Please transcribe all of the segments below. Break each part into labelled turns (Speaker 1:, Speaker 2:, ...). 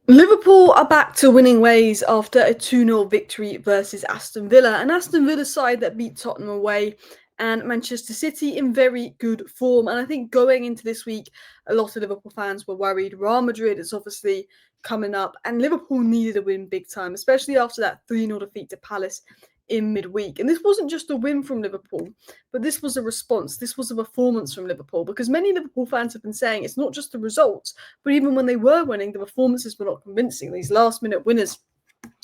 Speaker 1: Liverpool are back to winning ways after a 2-0 victory versus Aston Villa. An Aston Villa side that beat Tottenham away and Manchester City in very good form. And I think going into this week, a lot of Liverpool fans were worried. Real Madrid is obviously coming up, and Liverpool needed a win big time, especially after that 3-0 defeat to Palace in midweek. And this wasn't just a win from Liverpool, but this was a response. This was a performance from Liverpool, because many Liverpool fans have been saying it's not just the results, but even when they were winning, the performances were not convincing. These last-minute winners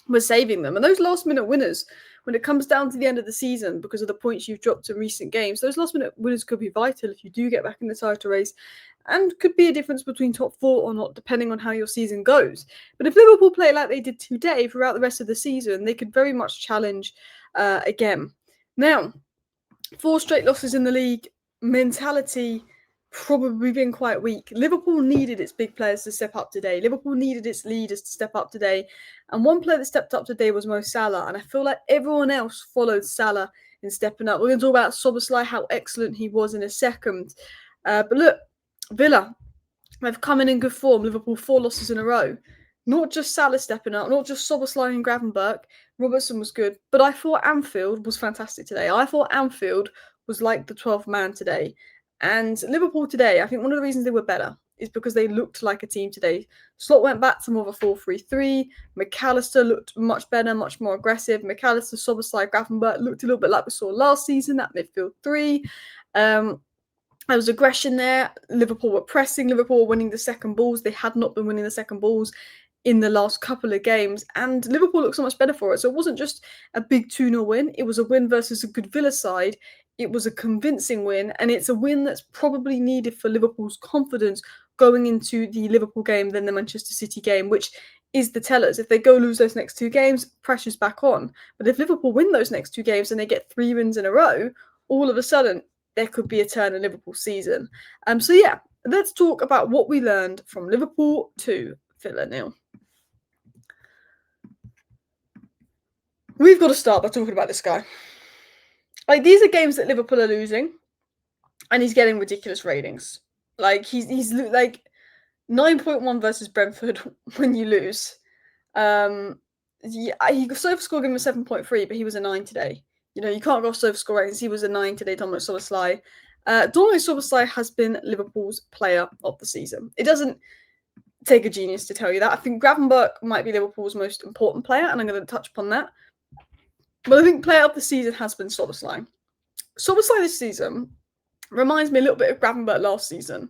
Speaker 1: were saving them. And those last-minute winners, when it comes down to the end of the season, because of the points you've dropped in recent games, those last-minute winners could be vital if you do get back in the title race, and could be a difference between top four or not, depending on how your season goes. But if Liverpool play like they did today throughout the rest of the season, they could very much challenge again. Now, 4 straight losses in the league, mentality probably been quite weak. Liverpool needed its big players to step up today. Liverpool needed its leaders to step up today. And one player that stepped up today was Mo Salah. And I feel like everyone else followed Salah in stepping up. We're going to talk about Szoboszlai, how excellent he was in a second. But look, Villa, they've come in good form. Liverpool 4 losses in a row. Not just Salah stepping up, not just Szoboszlai and Gravenberch. Robertson was good. But I thought Anfield was fantastic today. I thought Anfield was like the 12th man today. And Liverpool today, I think one of the reasons they were better is because they looked like a team today. Slot went back to more of a 4-3-3. McAllister looked much better, much more aggressive. McAllister, Szoboszlai, Gravenberch looked a little bit like we saw last season, that midfield 3. There was aggression there. Liverpool were pressing. Liverpool were winning the second balls. They had not been winning the second balls in the last couple of games. And Liverpool looked so much better for it. So it wasn't just a big 2-0 win. It was a win versus a good Villa side. It was a convincing win. And it's a win that's probably needed for Liverpool's confidence going into the Liverpool game, then the Manchester City game, which is the tellers. If they go lose those next 2 games, pressure's back on. But if Liverpool win those next 2 games and they get 3 wins in a row, all of a sudden, there could be a turn in Liverpool's season. So yeah, let's talk about what we learned from Liverpool to Villa 0. We've got to start by talking about this guy. Like, these are games that Liverpool are losing, and he's getting ridiculous ratings. Like, he's like 9.1 versus Brentford when you lose. He Sofa score gave him a 7.3, but he was a 9 today. You know, you can't go off Sofa score ratings. He was a 9 today, Dominik Szoboszlai. Dominik Szoboszlai has been Liverpool's player of the season. It doesn't take a genius to tell you that. I think Gravenberch might be Liverpool's most important player, and I'm going to touch upon that. But I think player of the season has been Szoboszlai. Szoboszlai this season reminds me a little bit of Gravenberch last season.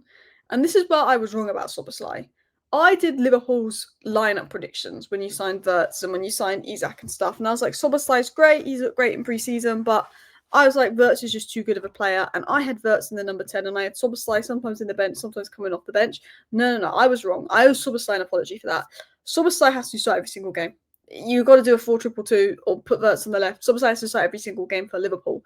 Speaker 1: And this is where I was wrong about Szoboszlai. I did Liverpool's lineup predictions when you signed Wirtz and when you signed Isak and stuff. And I was like, Szoboszlai's great. He's looked great in pre-season. But I was like, Wirtz is just too good of a player. And I had Wirtz in the number 10. And I had Szoboszlai sometimes in the bench, sometimes coming off the bench. No. I was wrong. I owe Szoboszlai an apology for that. Szoboszlai has to start every single game. You've got to do a 4-2-2 or put Wirtz on the left. Szoboszlai has to start every single game for Liverpool.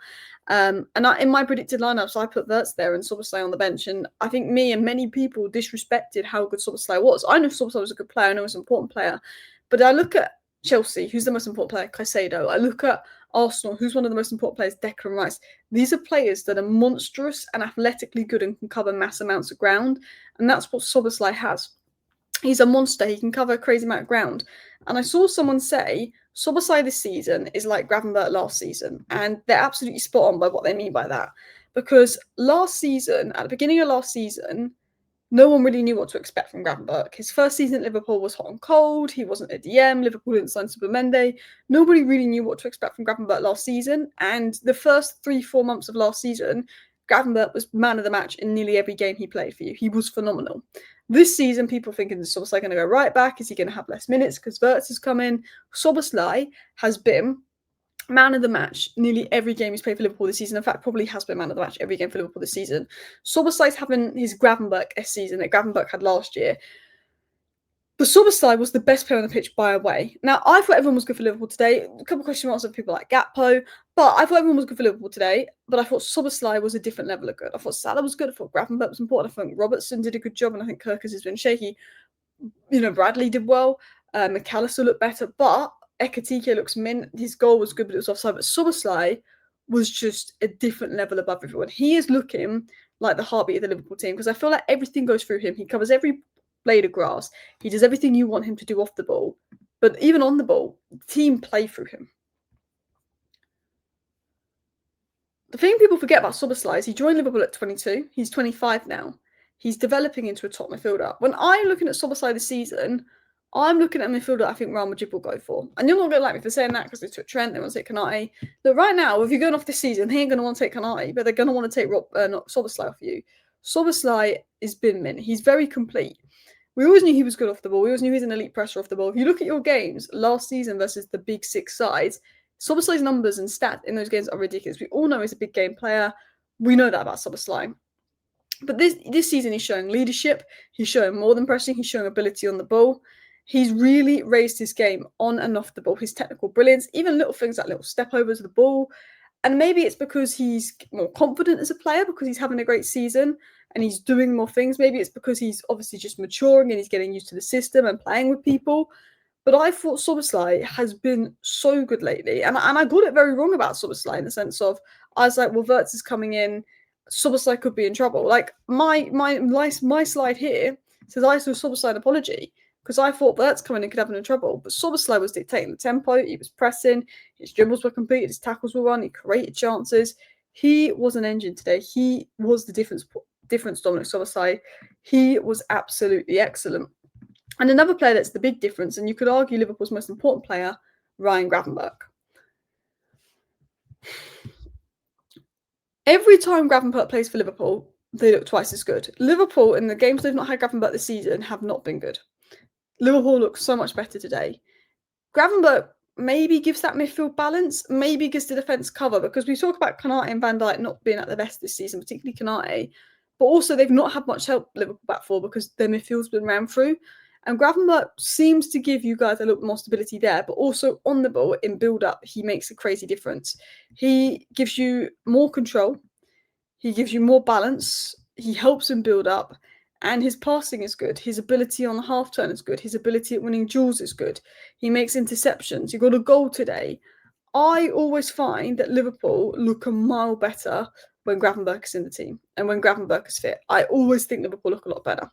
Speaker 1: And in my predicted lineups, I put Wirtz there and Szoboszlai on the bench. And I think me and many people disrespected how good Szoboszlai was. I know Szoboszlai was a good player. I know he was an important player. But I look at Chelsea, who's the most important player? Caicedo. I look at Arsenal, who's one of the most important players? Declan Rice. These are players that are monstrous and athletically good and can cover mass amounts of ground. And that's what Szoboszlai has. He's a monster. He can cover a crazy amount of ground. And I saw someone say Szoboszlai this season is like Gravenberch last season. And they're absolutely spot on by what they mean by that. Because last season, at the beginning of last season, no one really knew what to expect from Gravenberch. His first season at Liverpool was hot and cold. He wasn't a DM. Liverpool didn't sign Supermende. Nobody really knew what to expect from Gravenberch last season. And the first 3-4 months of last season, Gravenberch was man of the match in nearly every game he played for you. He was phenomenal. This season, people thinking, is Szoboszlai going to go right back? Is he going to have less minutes because Wirtz has come in? Szoboszlai has been man of the match nearly every game he's played for Liverpool this season. In fact, probably has been man of the match every game for Liverpool this season. Szoboszlai's having his Gravenberch season that Gravenberch had last year. But Szoboszlai was the best player on the pitch by a way. Now, I thought everyone was good for Liverpool today. A couple of question marks of people like Gakpo, but I thought everyone was good for Liverpool today. But I thought Szoboszlai was a different level of good. I thought Salah was good. I thought Gravenberch was important. I think Robertson did a good job, and I think Kirkus has been shaky. You know, Bradley did well. McAllister looked better, but Ekitike looks mint. His goal was good, but it was offside. But Szoboszlai was just a different level above everyone. He is looking like the heartbeat of the Liverpool team because I feel like everything goes through him. He covers every blade of grass. He does everything you want him to do off the ball. But even on the ball, the team play through him. The thing people forget about Szoboszlai is he joined Liverpool at 22. He's 25 now. He's developing into a top midfielder. When I'm looking at Szoboszlai this season, I'm looking at a midfielder I think Real Madrid will go for. And you're not going to like me for saying that because they took Trent, they want to take Konate. But right now, if you're going off this season, they ain't going to want to take Konate, but they're going to want to take Szoboszlai off you. Szoboszlai is bin min. He's very complete. We always knew he was good off the ball. We always knew he was an elite presser off the ball. If you look at your games last season versus the big six sides, Szoboszlai's numbers and stats in those games are ridiculous. We all know he's a big game player. We know that about Szoboszlai. But this season, he's showing leadership. He's showing more than pressing. He's showing ability on the ball. He's really raised his game on and off the ball. His technical brilliance, even little things like little step overs of the ball. And maybe it's because he's more confident as a player because he's having a great season and he's doing more things. Maybe it's because he's obviously just maturing and he's getting used to the system and playing with people. But I thought Szoboszlai has been so good lately. And I got it very wrong about Szoboszlai in the sense of, I was like, well, Wirtz is coming in. Szoboszlai could be in trouble. Like, my slide here says I saw Szoboszlai an apology because I thought Wirtz coming in could have him in trouble. But Szoboszlai was dictating the tempo. He was pressing. His dribbles were completed. His tackles were run. He created chances. He was an engine today. He was the difference, Dominik Szoboszlai. He was absolutely excellent. And another player that's the big difference, and you could argue Liverpool's most important player, Ryan Gravenberch. Every time Gravenberch plays for Liverpool, they look twice as good. Liverpool, in the games they've not had Gravenberch this season, have not been good. Liverpool looks so much better today. Gravenberch maybe gives that midfield balance, maybe gives the defence cover, because we talk about Konate and Van Dijk not being at their best this season, particularly Konate, but also they've not had much help Liverpool back for because their midfield's been ran through. And Gravenberch seems to give you guys a little more stability there, but also on the ball in build-up, he makes a crazy difference. He gives you more control. He gives you more balance. He helps in build-up. And his passing is good. His ability on the half-turn is good. His ability at winning duels is good. He makes interceptions. He got a goal today. I always find that Liverpool look a mile better when Gravenberch is in the team and when Gravenberch is fit. I always think Liverpool look a lot better.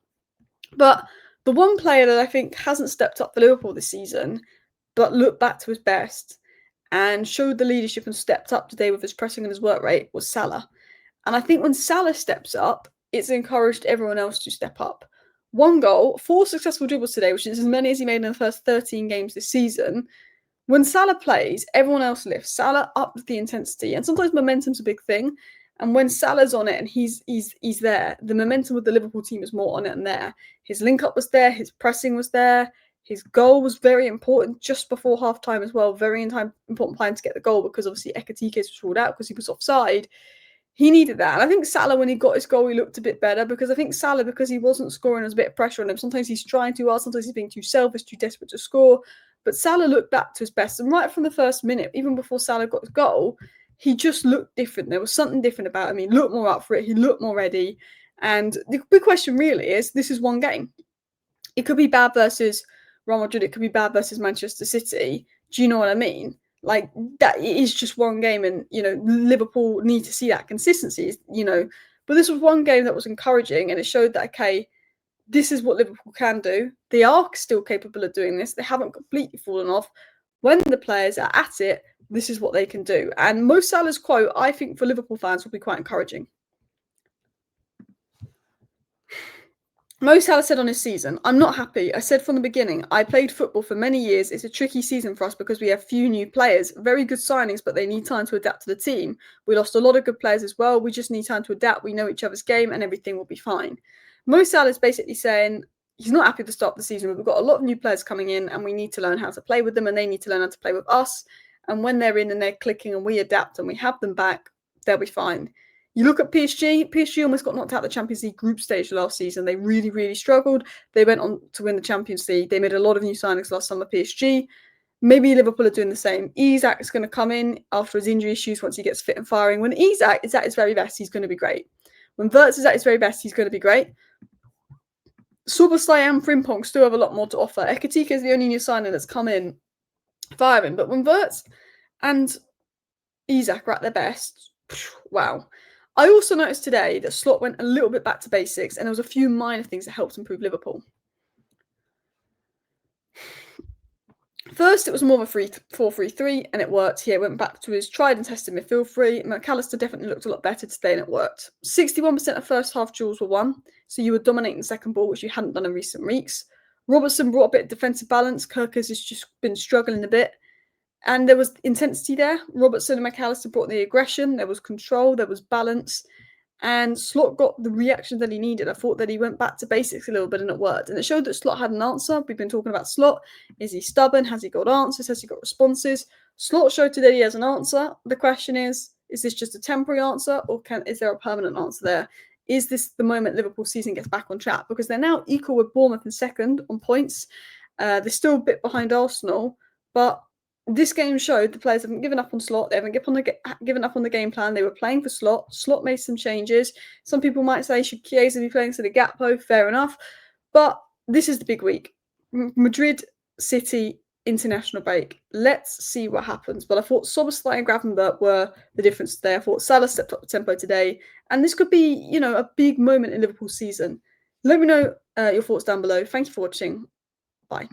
Speaker 1: But the one player that I think hasn't stepped up for Liverpool this season, but looked back to his best and showed the leadership and stepped up today with his pressing and his work rate was Salah. And I think when Salah steps up, it's encouraged everyone else to step up. 1 goal, 4 successful dribbles today, which is as many as he made in the first 13 games this season. When Salah plays, everyone else lifts. Salah upped the intensity. And sometimes momentum's a big thing. And when Salah's on it and he's there, the momentum with the Liverpool team is more on it and there. His link-up was there. His pressing was there. His goal was very important just before half-time as well. Very important time to get the goal because obviously Ekitike was ruled out because he was offside. He needed that. And I think Salah, when he got his goal, he looked a bit better because I think Salah, because he wasn't scoring, there was a bit of pressure on him. Sometimes he's trying too hard. Sometimes he's being too selfish, too desperate to score. But Salah looked back to his best. And right from the first minute, even before Salah got his goal, he just looked different. There was something different about him. He looked more up for it. He looked more ready. And the big question really is, this is one game. It could be bad versus Real Madrid. It could be bad versus Manchester City. Do you know what I mean? Like, that it is just one game. And, you know, Liverpool need to see that consistency, you know. But this was one game that was encouraging. And it showed that, okay, this is what Liverpool can do. They are still capable of doing this. They haven't completely fallen off. When the players are at it, this is what they can do. And Mo Salah's quote, I think, for Liverpool fans will be quite encouraging. Mo Salah said on his season, I'm not happy. I said from the beginning, I played football for many years. It's a tricky season for us because we have few new players. Very good signings, but they need time to adapt to the team. We lost a lot of good players as well. We just need time to adapt. We know each other's game and everything will be fine. Mo Salah is basically saying he's not happy at the start of the season, but we've got a lot of new players coming in and we need to learn how to play with them and they need to learn how to play with us. And when they're in and they're clicking and we adapt and we have them back, they'll be fine. You look at PSG almost got knocked out of the Champions League group stage last season. They really, really struggled. They went on to win the Champions League. They made a lot of new signings last summer, PSG. Maybe Liverpool are doing the same. Isak is going to come in after his injury issues once he gets fit and firing. When Isak is at his very best, he's going to be great. When Wirtz is at his very best, he's going to be great. Szoboszlai and Frimpong still have a lot more to offer. Ekitike is the only new signing that's come in firing. But when Wirtz and Isak are at their best, wow. I also noticed today that Slot went a little bit back to basics and there was a few minor things that helped improve Liverpool. first it was more of a 4-3-3 and it worked. He went back to his tried and tested midfield three. McAllister definitely looked a lot better today and it worked. 61% of first half duels were won, so you were dominating the second ball, which you hadn't done in recent weeks. Robertson brought a bit of defensive balance. Kirkers has just been struggling a bit. And there was intensity there. Robertson and McAllister brought the aggression. There was control. There was balance. And Slot got the reaction that he needed. I thought that he went back to basics a little bit and it worked. And it showed that Slot had an answer. We've been talking about Slot. Is he stubborn? Has he got answers? Has he got responses? Slot showed today he has an answer. The question is this just a temporary answer or is there a permanent answer there? Is this the moment Liverpool season gets back on track? Because they're now equal with Bournemouth in second on points. They're still a bit behind Arsenal, but this game showed the players haven't given up on Slot. They haven't given up on the game plan. They were playing for Slot. Slot made some changes. Some people might say, should Chiesa be playing to the Gakpo? Fair enough. But this is the big week. Madrid, City, international break. Let's see what happens. But I thought Szoboszlai and Gravenberch were the difference today. I thought Salah stepped up the tempo today. And this could be, a big moment in Liverpool's season. Let me know your thoughts down below. Thank you for watching. Bye.